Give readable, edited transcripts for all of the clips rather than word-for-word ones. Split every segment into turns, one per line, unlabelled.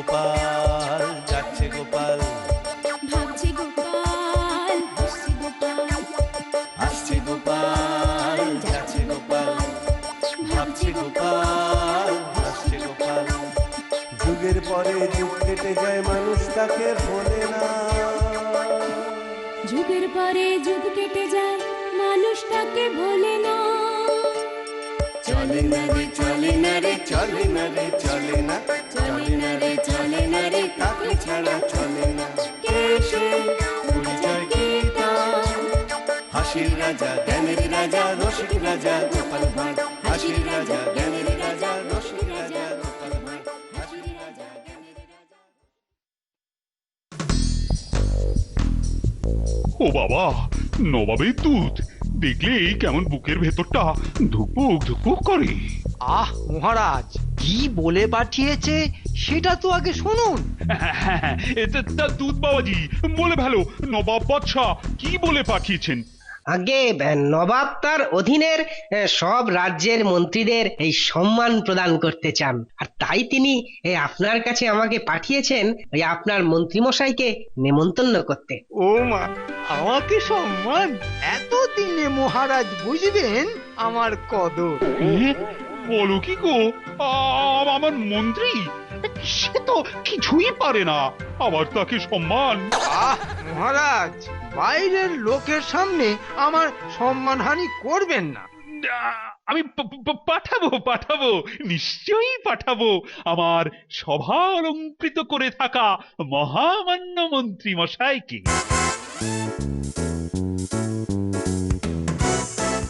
গোপাল, যাচ্ছে গোপাল,
ভাবছে গোপাল, হাসছে গোপাল,
আসছে গোপাল, যাচ্ছে গোপাল, ভাবছে গোপাল, হাসছে গোপাল। যুগের পরে যুগ কেটে যায়, মানুষ তাকে ভোলে না।
যুগের পরে যুগ কেটে যায়, মানুষ তাকে ভোলে না।
চলে না রে, চলে না রে, চলে না রে, চলে না, চলে না রে, চলে না রে, তাকে ছাড়া চলে না। কে সে? পরিচয় কি তার? হাসির রাজা, জ্ঞানের রাজা, রসিক রাজা গোপাল ভাঁড়। হাসির রাজা, জ্ঞানের রাজা, রসিক রাজা গোপাল ভাঁড়। হাসির রাজা, জ্ঞানের রাজা।
ও বাবা, নবাবের দুধ দেখলেই কেমন বুকের ভেতরটা ধুকপুক ধুকপুক করে।
আহ মহারাজ, কি বলে পাঠিয়েছে সেটা তো আগে শুনুন।
তা দুধ বাবাজি বলে ভালো, নবাব বাদশাহ কি বলে পাঠিয়েছেন?
আগে নবাব তার অধীনের সব রাজ্যের মন্ত্রীদের এই সম্মান প্রদান করতে চান, আর তাই তিনি আপনার কাছে আমাকে পাঠিয়েছেন ওই আপনার মন্ত্রীমশাইকে নেমন্তন্ন করতে।
ও মা, আমাকে সম্মান? এতদিনে মহারাজ বুঝবেন আমার কদর।
বলো কি গো, আমার মন্ত্রী সে তো কিছুই পারে না, আবার তাকে সম্মান?
আহ মহারাজ, বাইরের লোকের সামনে আমার সম্মানহানি করবেন না।
আমি পাঠাবো, নিশ্চয়ই পাঠাবো আমার সভা অলঙ্কৃত করে থাকা মহামান্য মন্ত্রী মশাইকে।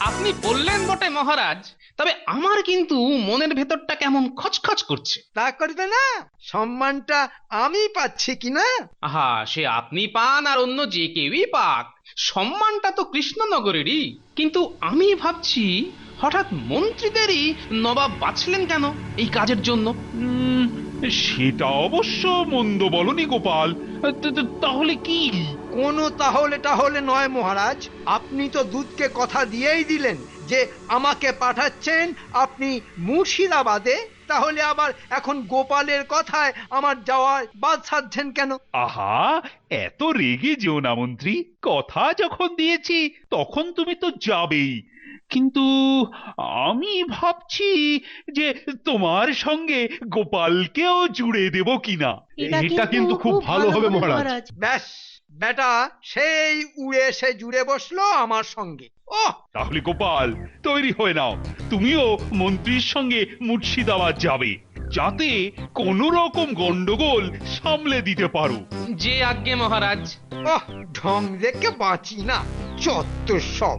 আপনি বললেন বটে মহারাজ, তবে আমার কিন্তু মনের ভেতরটা কেমন খচখচ করছে।
তা করবে না? সম্মানটা আমি পাচ্ছি কিনা?
আহা, সে আপনি পান আর অন্য যে কেউই পাক, সম্মানটা তো কৃষ্ণনগরেরই। কিন্তু আমি ভাবছি, হঠাৎ মন্ত্রীদেরই নবাব বাছলেন কেন এই কাজের জন্য?
সেটা অবশ্য মন্দ বলনি গোপাল। তাহলে কি?
কোনো তাহলে নয় মহারাজ, আপনি তো দুধকে কথা দিয়েই দিলেন যে আমাকে পাঠাচ্ছেন আপনি মুর্শিদাবাদে, তাহলে আবার এখন গোপালের কথায় আমার যাওয়ার বাদ সাধছেন কেন?
আহা, এত রেগে যেও না মন্ত্রী, কথা যখন দিয়েছি তখন তুমি তো যাবেই। কিন্তু আমি ভাবছি যে তোমার সঙ্গে গোপালকেও জুড়ে দেব কিনা।
এটা কিন্তু খুব ভালো হবে মহারাজ।
ব্যাস, বেটা সেই উড়ে এসে জুড়ে বসলো আমার সঙ্গে। ওহ,
তাহলে গোপাল তৈরি হয়ে নাও, তুমিও মন্ত্রীর সঙ্গে মুর্শিদাবাদ যাবে, যাতে কোনো রকম গন্ডগোল সামলে দিতে পারো।
যে আজ্ঞে মহারাজ।
ওহ, ঢং দেখে বাঁচি না, যত সব।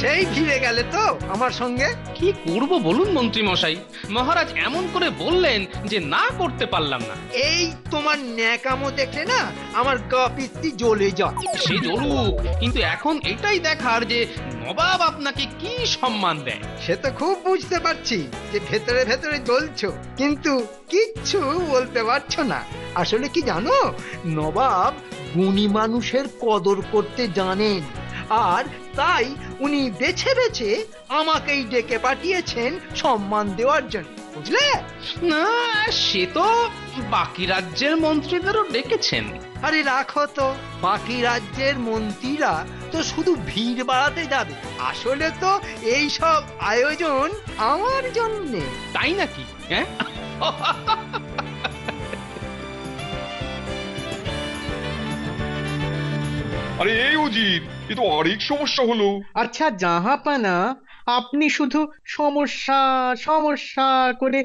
সেই ফিরে গেলে তো আমার সঙ্গে।
কি করব বলুন মন্ত্রী মশাই, মহারাজ এমন করে বললেন যে না করতে পারলাম না।
এই তোমার ন্যাকামো দেখলে না আমার গা পিত্তি জ্বলে যায়।
সে জ্বলুক, কিন্তু এখন এটাই দেখার যে নবাব আপনাকে কি সম্মান দেয়।
সে তো খুব বুঝতে পারছি যে ভেতরে ভেতরে জ্বলছো, কিন্তু কিচ্ছু বলতে পারছো না। আসলে কি জানো, নবাব গুণী মানুষের কদর করতে জানেন, আর তাই উনি বেছে বেছে আমাকেই ডেকে পাঠিয়েছেন সম্মান দেওয়ার জন্য, বুঝলে?
না, সে তো বাকি রাজ্যের মন্ত্রীদেরও ডেকেছেন।
আরে রাখো তো, বাকি রাজ্যের মন্ত্রীরা তো শুধু ভিড় বাড়াতে যাবে, আসলে তো এই সব আয়োজন আমার জন্যে।
তাই নাকি? হ্যাঁ,
আরে এই উজির, এ তো আরেক সমস্যা হলো।
আচ্ছা জাহাপানা, আপনি শুধু সমস্যা সমস্যা করে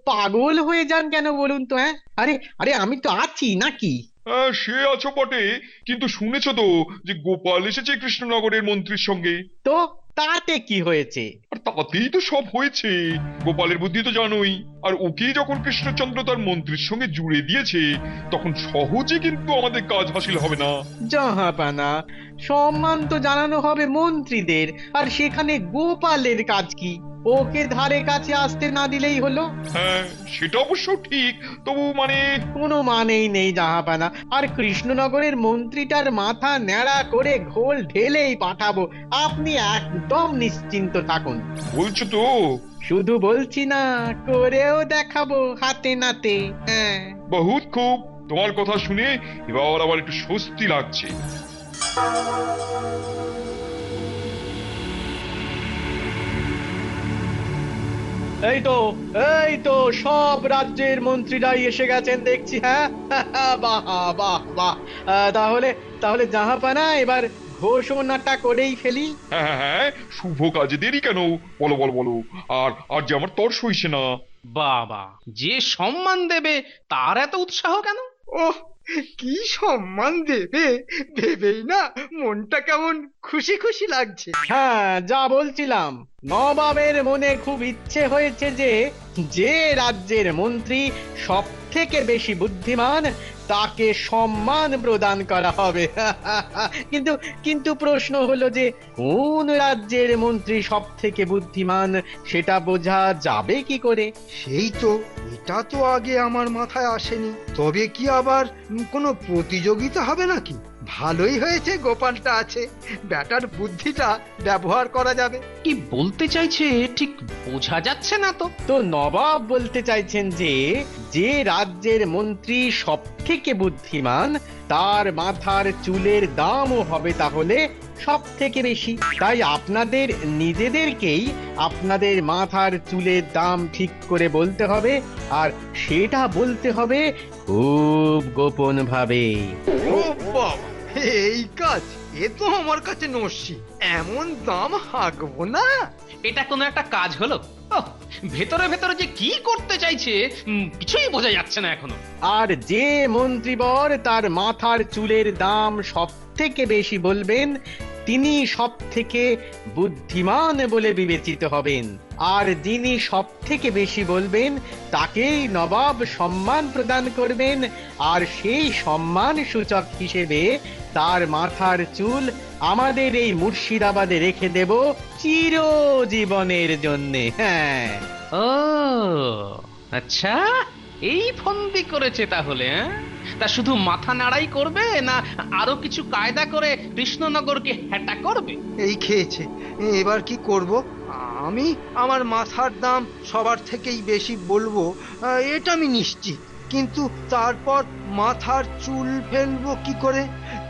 পাগল হয়ে যান কেন বলুন তো? হ্যাঁ, আরে আরে আমি তো আছি নাকি?
হ্যাঁ, সে আছো বটে, কিন্তু শুনেছ তো যে গোপাল এসেছে কৃষ্ণনগরের মন্ত্রীর সঙ্গে।
তো তাতে কি হয়েছে?
আর তাতেই তো সব হয়েছে। গোপালের বুদ্ধি তো জানোই, আর ওকে যখন কৃষ্ণচন্দ্র তার মন্ত্রীর সঙ্গে জুড়ে দিয়েছে, তখন সহজে কিন্তু আমাদের কাজ হাসিল হবে না।
জাহাপানা, সম্মান তো জানানো হবে মন্ত্রীদের, আর সেখানে গোপালের কাজ কি? ওকে ধারে কাছে আসতে না দিলেই হলো।
হ্যাঁ, সেটা অবশ্য ঠিক, তবু মানে
কোনো মানেই নেই জাহাপানা। আর কৃষ্ণনগরের মন্ত্রীটার মাথা ন্যাড়া করে ঘোল ঢেলেই পাঠাবো, আপনি একদম নিশ্চিন্ত থাকুন।
বলছো তো?
শুধু বলছি না, করেও দেখাবো হাতে নাতে। হ্যাঁ,
বহুত খুব, তোমার কথা শুনে এবার আবার একটু স্বস্তি লাগছে।
এই তো সব রাজ্যের মন্ত্রীরাই এসে গেছেন দেখছি। হ্যাঁ, বাহ বাহ বাহ। তাহলে তাহলে জাহাপানা, এবার ঘোষণাটা করেই ফেলি।
হ্যাঁ হ্যাঁ হ্যাঁ, শুভ কাজে দেরি কেন? বলো বলো বলো। আর যে আমার তর সইছে না।
বাবা, যে সম্মান দেবে তার এত উৎসাহ কেন?
ওহ, কি সম্মান দেবে ভেবেই না মনটা কেমন খুশি খুশি লাগছে।
হ্যাঁ, যা বলছিলাম, নবাবের মনে খুব ইচ্ছে হয়েছে যে যে রাজ্যের মন্ত্রী সব থেকে বেশি বুদ্ধিমান তাকে সম্মান প্রদান করা হবে। কিন্তু কিন্তু প্রশ্ন হলো যে কোন রাজ্যের মন্ত্রী সব থেকে বুদ্ধিমান সেটা বোঝা যাবে কি করে?
সেই তো, এটা তো আগে আমার মাথায় আসেনি। তবে কি আবার কোনো প্রতিযোগিতা হবে নাকি? ভালোই হয়েছে গোপালটা আছে, ব্যাটার বুদ্ধিটা ব্যবহার করা যাবে।
কি বলতে চাইছে ঠিক বোঝা যাচ্ছে না তো।
তো নবাব বলতে চাইছেন যে যে রাজ্যের মন্ত্রী সব থেকে বুদ্ধিমান তার মাথার চুলের দামও হবে তাহলে সব থেকে বেশি। তাই আপনাদের নিজেদেরকেই আপনাদের মাথার চুলের দাম ঠিক করে বলতে হবে, আর সেটা বলতে হবে খুব গোপন ভাবে।
ও বাবা, এই কাজ এ তো আমার কাছে নস্যি, এমন দাম হাঁকবো না।
এটা কোনো একটা কাজ হলো? ওহ, ভেতরে ভেতরে যে কি করতে চাইছে কিছুই বোঝা যাচ্ছে না এখনো।
আর যে মন্ত্রীবর তার মাথার চুলের দাম সব থেকে বেশি বলবেন তিনি সব থেকে বুদ্ধিমান বলে বিবেচিত হবেন, আর যিনি সব থেকে বেশি বলবেন তাকেই নবাব সম্মান প্রদান করবেন, আর সেই সম্মান সূচক হিসেবে তার মাথার চুল আমাদের এই মুর্শিদাবাদে রেখে দেব চিরজীবনের জন্যে। হ্যাঁ।
ও আচ্ছা, এই ফন্দি করেছে তাহলে। তা শুধু মাথা নাড়াই করবে না আরো কিছু কায়দা করে কৃষ্ণনগরকে হ্যাটা করবে?
এই খেয়েছে, এবার কি করব? আমি আমার মাথার দাম সবার থেকেই বেশি বলবো, এটা আমি নিশ্চিত। কিন্তু তারপর মাথার চুল ফেলবো কি করে?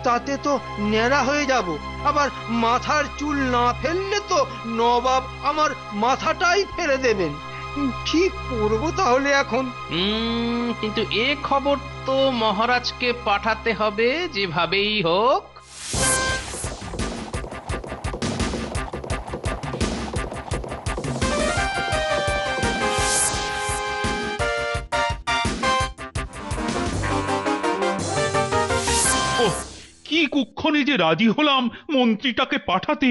তাতে তো ন্যাড়া হয়ে যাব। আবার মাথার চুল না ফেললে তো নবাব আমার মাথাটাই ফেলে দেবেন। কি করবো তাহলে এখন?
কিন্তু এ খবর তো মহারাজকে পাঠাতে হবে যেভাবেই হোক।
কি কুক্ষণে যে রাজি হলাম মন্ত্রীটাকে পাঠাতে,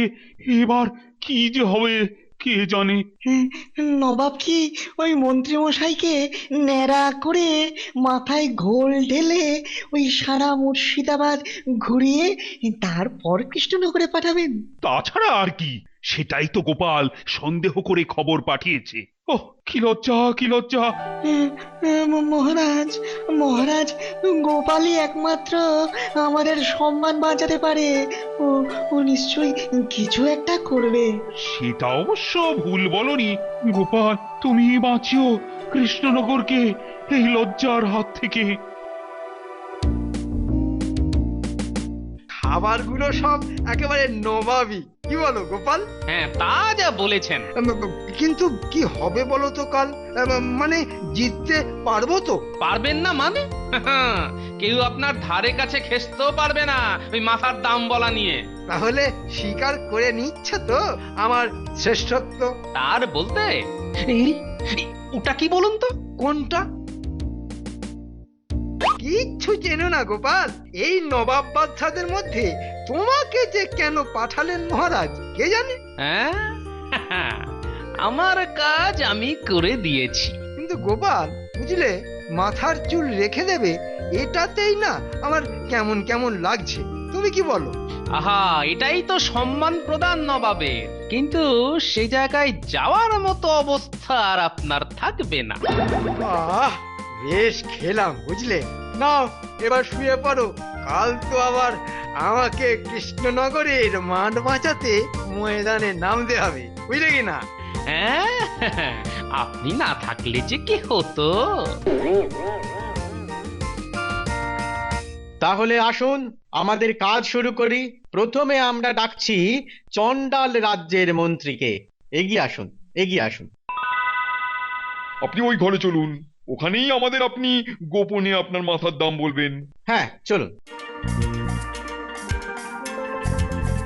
এবার কি যে হবে কে জানে।
নবাব কি ওই মন্ত্রী মশাইকে ন্যাড়া করে মাথায় ঘোল ঢেলে ওই সারা মুর্শিদাবাদ ঘুরিয়ে তারপর কৃষ্ণনগরে পাঠাবেন?
তাছাড়া আর কি, সেটাই তো গোপাল সন্দেহ করে খবর পাঠিয়েছে। ওহ, কি লজ্জা কি লজ্জা।
মহারাজ, মহারাজ, গোপালই একমাত্র আমাদের সম্মান বাঁচাতে পারে। ও ও নিশ্চয়ই কিছু একটা করবে।
সেটা অবশ্য ভুল বলনি গোপাল, তুমি বাঁচিও কৃষ্ণনগরকে এই লজ্জার হাত থেকে।
খাবারগুলো সব একেবারে নবাবি, কি বলো গোপাল?
হ্যাঁ, তা যা বলেছেন।
কিন্তু কি হবে বলো তো কাল? মানে জিততে পারবো তো?
পারবেন না মানে? কেউ আপনার ধারে কাছে ঘেঁষতেও পারবে না ওই মাথার দাম বলা নিয়ে।
তাহলে স্বীকার করে নিচ্ছ তো আমার শ্রেষ্ঠত্ব?
তার বলতে ওটা কি বলুন তো?
কোনটা? কিচ্ছু চেনো না গোপাল? এই নবাব বাদশাদের মধ্যে তোমাকে যে কেন পাঠালেন মহারাজ কে জানে?
হ্যাঁ, আমার কাজ আমি করে দিয়েছি।
কিন্তু গোপাল বুঝলে, মাথার চুল রেখে দেবে এটাতেই না আমার কেমন কেমন লাগছে। তুমি কি বলো?
আহা, এটাই তো সম্মান প্রদান নবাবের। কিন্তু সে জায়গায় যাওয়ার মতো অবস্থা আর আপনার থাকবে না।
আহ, বেশ খেলাম বুঝলে। নাও এবার শুয়ে পড়ো, কাল তো আবার আমাকে কৃষ্ণনগরের মান বাঁচাতে ময়দানে নামতে হবে, বুঝলে কি না?
হ্যাঁ, আপনি না থাকলে যে কি হতো।
তাহলে আসুন আমাদের কাজ শুরু করি। প্রথমে আমরা ডাকছি চণ্ডাল রাজ্যের মন্ত্রীকে। এগিয়ে আসুন, এগিয়ে আসুন।
আপনি ওই ঘরে চলুন, ওখানেই আমাদের আপনি গোপনে আপনার মাথার দাম বলবেন।
হ্যাঁ, চলুন।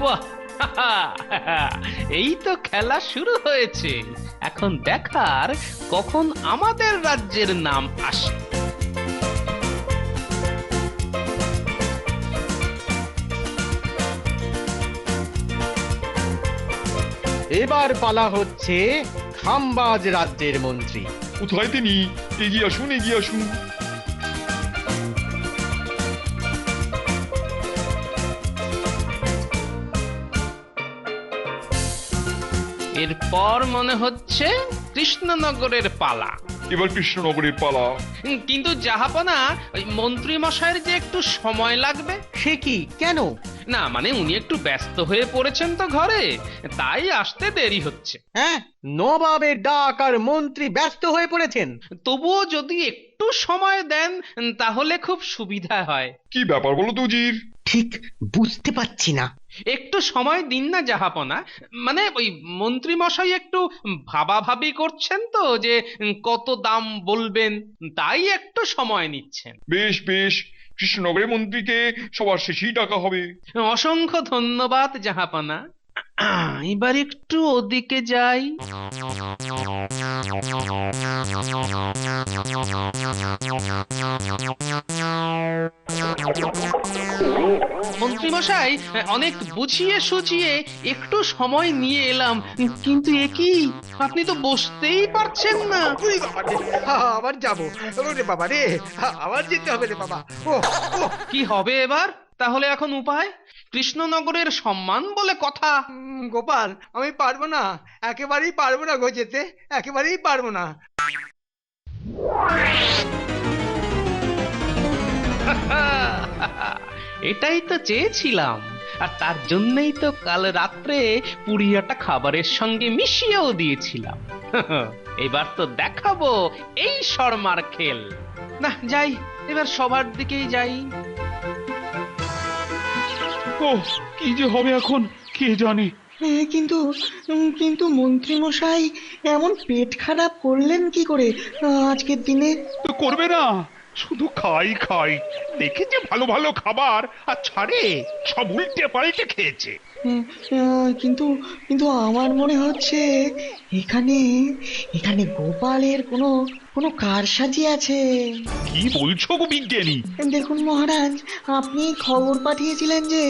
বাহ, এই তো খেলা শুরু হয়েছে। এখন দেখার কখন আমাদের রাজ্যের নাম আসে।
এবার পালা হচ্ছে খাম্বাজ রাজ্যের মন্ত্রী।
কোথায় তিনি? এগিয়ে আসুন, এগিয়ে আসুন।
এরপর মনে হচ্ছে কৃষ্ণনগরের পালা।
এবার কৃষ্ণনগরের পালা।
কিন্তু জাহাপনা, ওই মন্ত্রী মশাইয়ের যে একটু সময় লাগবে।
সে কি, কেন?
না মানে উনি একটু ব্যস্ত হয়ে পড়েছেন তো ঘরে, তাই আসতে দেরি হচ্ছে।
হ্যাঁ, নবাবের ডাক আর মন্ত্রী ব্যস্ত হয়ে পড়েছেন।
তবুও যদি একটু সময় দেন তাহলে খুব সুবিধা হয়।
কি ব্যাপার বলো তো উজির?
ঠিক বুঝতে পারছি না।
একটু সময় দিন না জাহাপনা। মানে ওই মন্ত্রী মশাই একটু ভাবাভাবি করছেন তো যে কত দাম বলবেন, তাই একটু সময় নিচ্ছেন।
বেশ বেশ, কৃষ্ণনগরের মন্ত্রীকে সবার শেষেই ডাকা হবে।
অসংখ্য ধন্যবাদ জাহাপনা। এবার একটু ওদিকে যাই। মন্ত্রী মশাই, অনেক বুঝিয়ে সুঝিয়ে একটু সময় নিয়ে এলাম, কিন্তু এ কি, আপনি তো বসতেই পারছেন না।
ওরে বাবা রে, আবার যাবো। ওরে বাবা রে, আবার যেতে হবে রে বাবা। ও ও,
কি হবে এবার? তাহলে এখন উপায়? কৃষ্ণনগরের সম্মান বলে কথা।
গোপাল, আমি পারবো না, একেবারেই পারবো না গো যেতে, একেবারেই পারবো না।
এটাই তো চেয়েছিলাম, আর তার জন্যই তো কাল রাত্রে পুড়িয়াটা খাবারের সঙ্গে মিশিয়েও দিয়েছিলাম। এবার তো দেখাবো এই শর্মার খেল। না যাই, এবার সবার দিকেই যাই।
ও কি যে হবে এখন কে জানে।
কিন্তু কিন্তু মন্ত্রী মশাই এমন পেট খারাপ করলেন কি করে আজকের দিনে?
তো করবে না, শুধু খাই খাই। দেখেছে ভালো ভালো খাবার আর ছাড়ে, সব উল্টে পাল্টে খেয়েছে।
কিন্তু কিন্তু আমার মনে হচ্ছে এখানে এখানে গোপালের কোনো কোনো কারসাজি আছে।
কি বলছো গো বিজ্ঞানী?
দেখুন মহারাজ, আপনি খবর পাঠিয়েছিলেন যে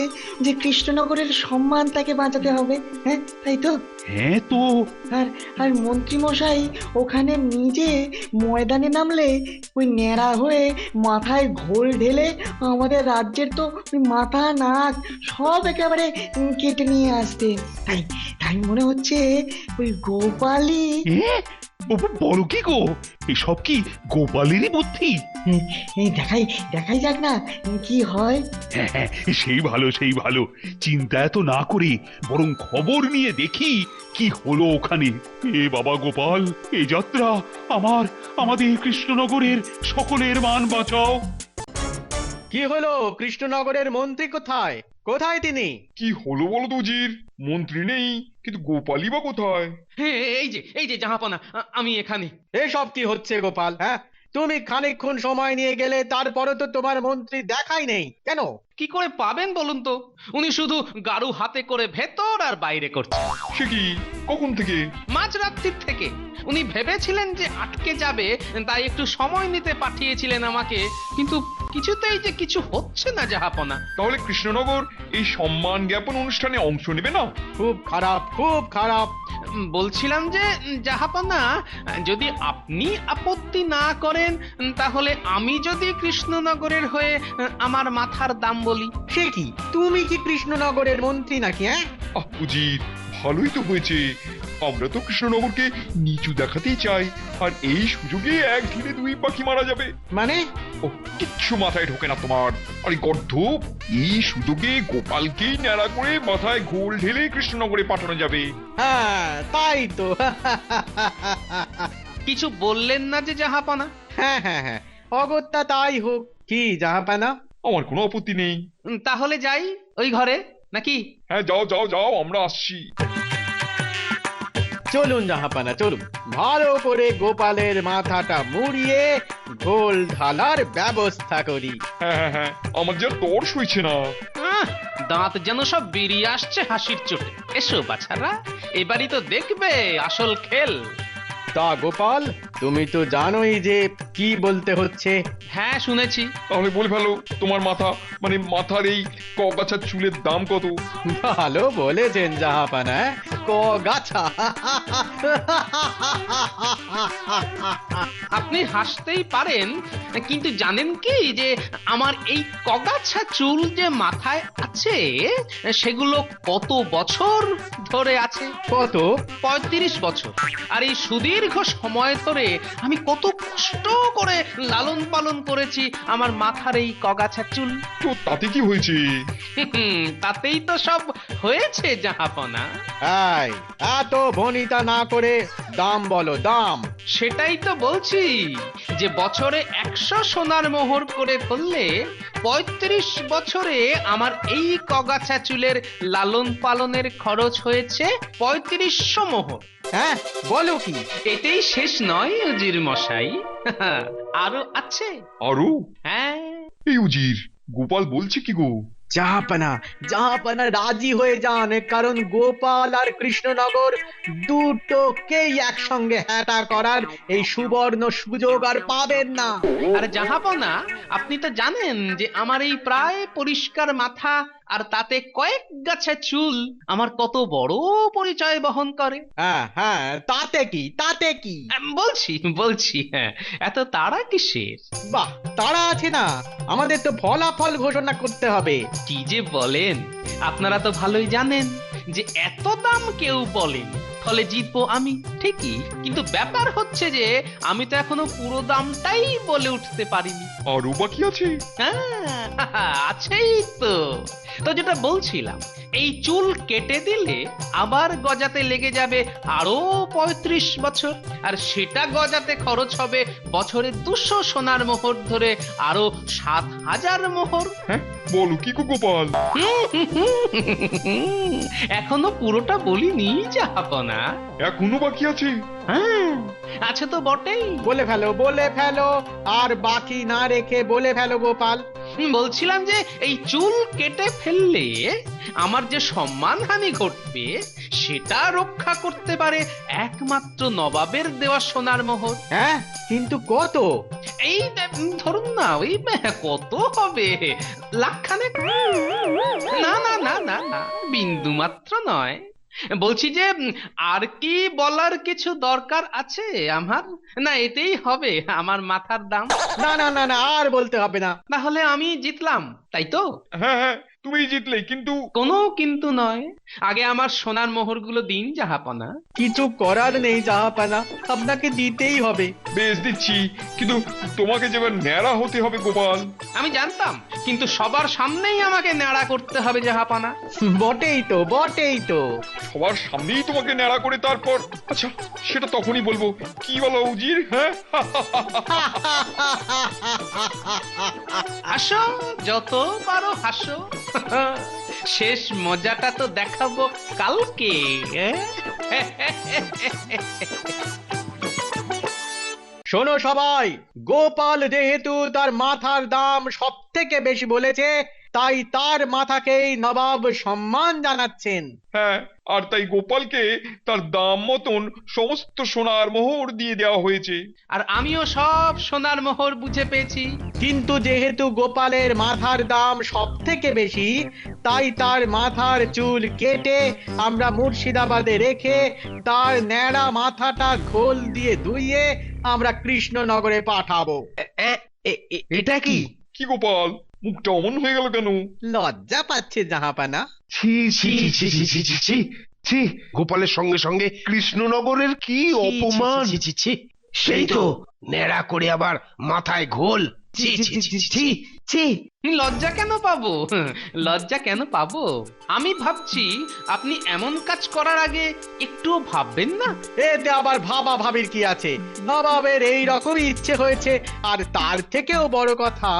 যে কৃষ্ণনগরের সম্মান তাকে বাঁচাতে হবে, হ্যাঁ তাই তো?
হ্যাঁ তো।
আর আর মন্ত্রী মশাই ওখানে নিজে ময়দানে নামলে ওই ন্যাড়া হয়ে মাথায় ঘোল ঢেলে আমাদের রাজ্যের তো ওই মাথা নাক সব একেবারে কেটে নিয়ে আসতে। তাই তাই মনে হচ্ছে ওই গোপালই।
বলো কি গো, এসব কি গোপালেরই বুদ্ধি?
এই দেখাই দেখাই যাক না কি হয়।
হ্যাঁ, সেই ভালো সেই ভালো। চিন্তা এত না করে বরং খবর নিয়ে দেখি কি হলো ওখানে। এ বাবা গোপাল, এই যাত্রা আমাদের কৃষ্ণনগরের সকলের মান বাঁচাও।
কি হলো? কৃষ্ণনগরের মন্ত্রী কোথায়? কোথায় তিনি?
কি হলো বলো তো উজির? মন্ত্রী নেই, কিন্তু গোপালই বা কোথায়?
হ্যাঁ, এই যে জাহাপনা, আমি এখানে।
এসব কি হচ্ছে গোপাল? হ্যাঁ, তুমি খানিকক্ষণ সময় নিয়ে গেলে, তারপরে তো তোমার মন্ত্রী দেখাই নেই কেন?
কি করে পাবেন বলুন তো? উনি শুধু গাড়ু হাতে করে ভেতর আর বাইরে করছেন।
সে কি, কখন থেকে?
মাঝরাত্রির থেকে। উনি ভেবেছিলেন যে আটকে যাবে, তাই একটু সময় নিতে পাঠিয়েছিলেন আমাকে, কিন্তু কিছুতেই যে কিছু হচ্ছে না জাহাপনা।
তাহলে কৃষ্ণনগর এই সম্মান জ্ঞাপন অনুষ্ঠানে অংশ নেবে না?
খুব খারাপ, খুব খারাপ।
বলছিলাম যে জাহাপনা, যদি আপনি আপত্তি না করেন তাহলে আমি যদি কৃষ্ণনগরের হয়ে আমার মাথার দাম বলি।
সে কি, তুমি কি কৃষ্ণনগরের মন্ত্রী নাকি? হ্যাঁ,
উজির, ভালোই তো হয়েছে। আমরা তো কৃষ্ণনগরকে নিচু দেখাতেই চাই, আর এই সুযোগে এক ঢিলে দুই পাখি মারা যাবে।
মানে
ও কিচ্ছু মাথায় ঢোকে না তোমার। আরে গর্ধপ, এই সুযোগে গোপালকেই ন্যাড়া করে মাথায় ঘোল ঢেলে কৃষ্ণনগরে পাঠানো যাবে।
হ্যাঁ তাই তো।
কিছু বললেন না যে জাহাপানা?
হ্যাঁ হ্যাঁ হ্যাঁ, অগত্যা তাই হোক। কি জাহাপানা?
আমার কোনো আপত্তি নেই।
তাহলে যাই ওই ঘরে নাকি?
হ্যাঁ যাও যাও যাও, আমরা আসছি।
চলুন জাহাপানা চলুন, ভালো করে গোপালের মাথাটা মুড়িয়ে গোল ঢালার ব্যবস্থা করি।
হ্যাঁ হ্যাঁ হ্যাঁ, আমার যে তর সইছে না।
দাঁত যেন সব বেরিয়ে আসছে হাসির চোটে। এসো বাছারা, এবারই তো দেখবে আসল খেল।
তা গোপাল, তুমি তো জানোই যে কি বলতে হচ্ছে।
হ্যাঁ শুনেছি।
তাহলে বলে ফেলো, তোমার মাথা মানে মাথার এই কগাছার চুলের দাম কত?
ভালো বলেছেন জাহাপানা, গাছা।
আপনি হাসতেই পারেন, কিন্তু জানেন কি যে আমার এই কগাছা চুল যে মাথায় আছে সেগুলো কত বছর ধরে আছে?
কত?
35 বছর। আর এই সুদীর্ঘ সময় ধরে আমি কত কষ্ট করে লালন পালন করেছি আমার মাথার এই কগাছা চুল।
তো তাতে কি হয়েছে?
তাতেই তো সব হয়েছে জাহাপনা।
এই, এত ভনিতা না করে দাম বলো, দাম।
সেটাই তো বলছি যে বছরে 100 সোনার মোহর করে ফেললে 35 বছরে আমার এই কগাছা চুলের লালন পালনের খরচ হয়েছে 3500 মোহর।
হ্যাঁ বলো কি?
এটাই শেষ নয় উজির মশাই, আরো আছে।
আরো?
হ্যাঁ।
এই উজির, গোপাল বলছে কি গো?
জাহাপানা, জাহাপানা রাজি হয়ে যান, কারণ গোপাল আর কৃষ্ণনগর দুটোকেই একসঙ্গে হ্যাটা করার এই সুবর্ণ সুযোগ আর পাবেন না।
আর জাহাপনা, আপনি তো জানেন যে আমার এই প্রায় পরিষ্কার মাথা আর তাতে কয়েক গাছা চুল আমার কত বড় পরিচয় বহন করে।
হ্যাঁ হ্যাঁ, তাতে কি, তাতে কি?
বলছি বলছি, হ্যাঁ, এত তাড়া কিসের?
বাহ, তাড়া আছে না, আমাদের তো ফলাফল ঘোষণা করতে হবে।
কি যে বলেন, আপনারা তো ভালোই জানেন যে এত দাম কেউ বলেন, ফলে জিতবো আমি ঠিকই, কিন্তু ব্যাপার হচ্ছে যে আমি তো এখনো পুরো দামটাই বলে উঠতে পারিনি।
আরো বাকি আছে?
হ্যাঁ, আছেই তো। তো যেটা বলছিলাম, এই চুল কেটে দিলে আবার গজাতে লেগে যাবে আরো 35 বছর, আর সেটা গজাতে খরচ হবে বছরে 200 সোনার মোহর ধরে আরো 7000 মোহর।
হ্যাঁ বলো কি গো গোপাল?
এখনো পুরোটা বলিনি জাহাপনা।
এখনো বাকি আছে?
হ্যাঁ আছে তো বটেই।
বলে ফেলো, বলে ফেলো, আর বাকি না রেখে বলে ফেলো গোপাল।
বলছিলাম যে এই চুল কেটে ফেললে আমার যে সম্মানহানি ঘটবে সেটা রক্ষা করতে পারে একমাত্র নবাবের দেওয়া সোনার মোহর।
হ্যাঁ কিন্তু কত?
এই ধরুন না, ওই কত হবে, লাখখানেক। না না না না না, বিন্দু মাত্র নয়। বলছি যে আর কি বলার কিছু দরকার আছে আমার? না এতেই হবে আমার মাথার দাম?
না না না না, আর বলতে হবে না।
তাহলে আমি জিতলাম, তাই তো?
হ্যাঁ হ্যাঁ, তুমি জিতলে, কিন্তু
কোনো কিন্তু নয়, আগে আমার সোনার মোহরগুলো দিন জাহাপনা।
কিছু করার নেই জাহাপানা, আপনাকে দিতেই হবে।
বেশ দিচ্ছি, কিন্তু তোমাকে যেবার ন্যাড়া হতে হবে গোপাল।
আমি জানতাম, কিন্তু সবার সামনেই আমাকে ন্যাড়া করতে হবে জাহাপনা।
বটেই তো, বটেই তো।
সবার সামনেই তোমাকে ন্যাড়া করে তারপর? আচ্ছা সেটা তখনই বলবো। কি বলো উজির? হ্যাঁ
হাসো, যত পারো হাসো। শেষ মজাটা তো দেখাবো কালকে।
শোনো সবাই, গোপাল যেহেতু তার মাথার দাম সব থেকে বেশি বলেছে, তাই তার মাথাকেই নবাব সম্মান জানাচ্ছেন।
হ্যাঁ, আর তাই গোপালকে তার দাম মতন সমস্ত সোনার মোহর দিয়ে দেওয়া হয়েছে।
আর আমিও সব সোনার মোহর বুঝে পেয়েছি।
কিন্তু যেহেতু গোপালের মাথার দাম সব থেকে বেশি, তাই তার মাথার চুল কেটে আমরা মুর্শিদাবাদে রেখে তার ন্যাড়া মাথাটা ঘোল দিয়ে ধুইয়ে আমরা কৃষ্ণনগরে পাঠাবো।
এটা কি?
কি গোপাল, মুখটা অমন হয়ে গেল কেন?
লজ্জা পাচ্ছে জাহাপানা।
ছি ছি ছি ছি ছি ছি ছি,
ছি, গোপালের সঙ্গে সঙ্গে কৃষ্ণনগরের কি অপমান!
ছি, ছি, ছি, সেই তো ন্যাড়া করে আবার মাথায় ঘোল। ছি ছি ছি ছি ছি।
লজ্জা কেন পাবো? লজ্জা কেন পাবো? আমি ভাবছি আপনি এমন কাজ করার আগে একটু ভাববেন না?
এতে আবার ভাবা ভাবির কি আছে? নবাবের এই রকমই ইচ্ছে হয়েছে। আর তার থেকেও বড় কথা,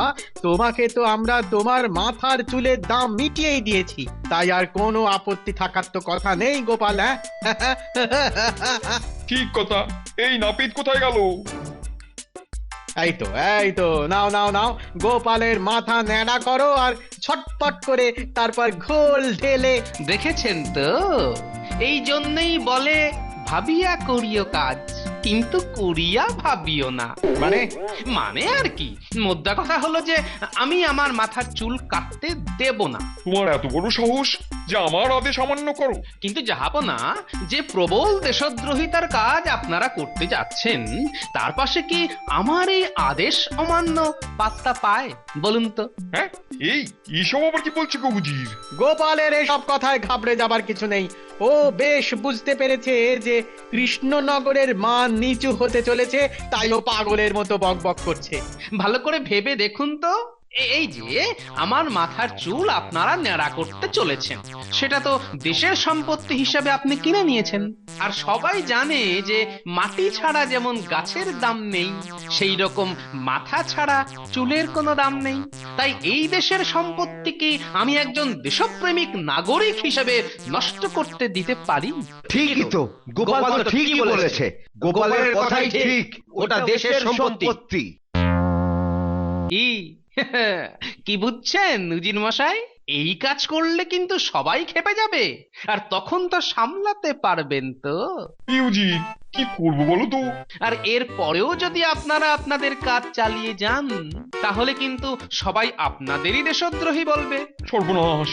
তোমাকে তো আমরা তোমার মাথার চুলের দাম মিটিয়েই দিয়েছি, তাই আর কোনো আপত্তি থাকার তো কথা নেই গোপাল। হ্যাঁ
ঠিক কথা। এই নাপিত কোথায় গেল?
এই তো নাও নাও নাও, গোপালের মাথা ন্যাড়া করো আর ছটপট করে তারপর ঘোল ঢেলে।
দেখেছেন তো, এই জন্যই বলে ভাবিয়া করিও কাজ, কিন্তু করিয়া ভাবিও না। মানে আর কি, মোদ্দা কথা হলো যে আমি আমার মাথার চুল কাটতে দেব না।
তোমার এত বড় সাহস যে আমার আদেশ অমান্য করো?
কিন্তু জাহাপনা, যে প্রবল দেশদ্রোহিতার কাজ আপনারা করতে যাচ্ছেন, তার পাশে কি আমার এই আদেশ অমান্য পাত্তা পায় বলুন তো?
হ্যাঁ, এইসব আবার কি বলছো গো উজির?
গোপালের এসব কথায় ঘাবড়ে যাবার কিছু নেই। ও বেশ বুঝতে পেরেছে যে কৃষ্ণনগরের মান নিচু হতে চলেছে, তাই ও পাগলের মতো বকবক করছে।
ভালো করে ভেবে দেখুন তো, এই যে আমার মাথার চুল আপনারা ন্যাড়া করতে চলেছেন, সেটা তো দেশের সম্পত্তি হিসাবে আপনি কিনে নিয়েছেন। আর সবাই জানে যে মাটি ছাড়া যেমন গাছের দাম নেই, সেই রকম মাথা ছাড়া চুলের কোনো দাম নেই। তাই এই দেশের সম্পত্তিকে আমি একজন দেশপ্রেমিক নাগরিক হিসাবে নষ্ট করতে দিতে পারি?
ঠিকই তো, গোপাল তো ঠিকই বলেছে। গোপালের কথাই ঠিক, ওটা দেশের সম্পত্তি।
কি বুঝছেন উজির মশাই? এই কাজ করলে কিন্তু সবাই খেপে যাবে, আর তখন তো সামলাতে পারবেন তো?
উজির, কি করবো বলো তো?
আর এর পরেও যদি আপনারা আপনাদের কাজ চালিয়ে যান, তাহলে কিন্তু সবাই আপনাদেরই দেশদ্রোহী বলবে।
সর্বনাশ!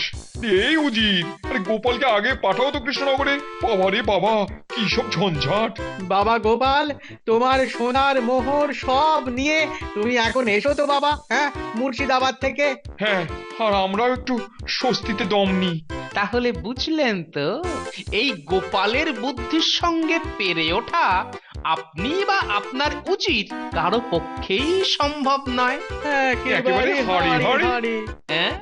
এই উজির, আরে গোপালকে আগে পাঠাও তো কৃষ্ণনগরে। বাবা রে বাবা, কি সব ঝঞ্ঝাট!
বাবা গোপাল, তোমার সোনার মোহর সব নিয়ে তুমি এখন এসো তো বাবা, হ্যাঁ, মুর্শিদাবাদ থেকে।
হ্যাঁ, আর আমরাও একটু স্বস্তিতে দম নিই।
তাহলে বুঝলেন তো, এই গোপালের বুদ্ধির সঙ্গে পেরে ওঠা আপনি বা আপনার উচিত কারো পক্ষেই সম্ভব নয়।
একেবারে হাড়ি হাড়ি।
হ্যাঁ